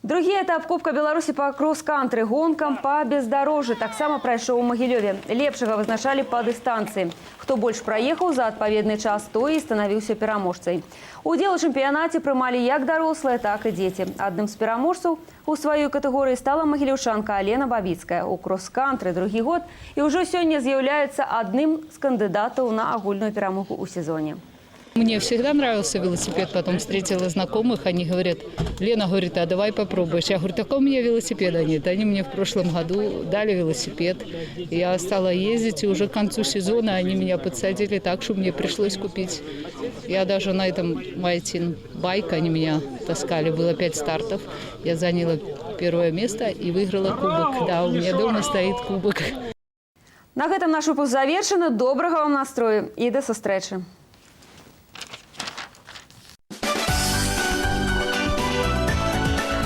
Другі этап Кубка Беларусі па крос-кантры гонкам па бездарожжы таксама прайшоў у Магілёве. Лепшага вызначалі па дыстанцыі. Хто больш праехаў за адпаведны час, той і станавіўся пераможцай. Удзел у чэмпіянаце прымалі як дарослыя, так і дзеці. Адным з пераможцаў у сваёй катэгорыі стала магілёўчанка Алена Бабіцкая. У крос-кантры другі год і ўжо сёння з'яўляецца адным з кандыдатаў на агульную перамогу ў сезоне. Мне всегда нравился велосипед, потом встретила знакомых, они говорят: Лена, говорит, а давай попробуешь. Я говорю, так у меня велосипеда нет. Они мне в прошлом году дали велосипед. Я стала ездить, и уже к концу сезона они меня подсадили так, что мне пришлось купить. Я даже на этом Майтин байк, они меня таскали, было 5 стартов. Я заняла первое место и выиграла кубок. Да, у меня дома стоит кубок. На гэтым наш выпуск завершаны. Добрага вам настрою і да сустрэчы.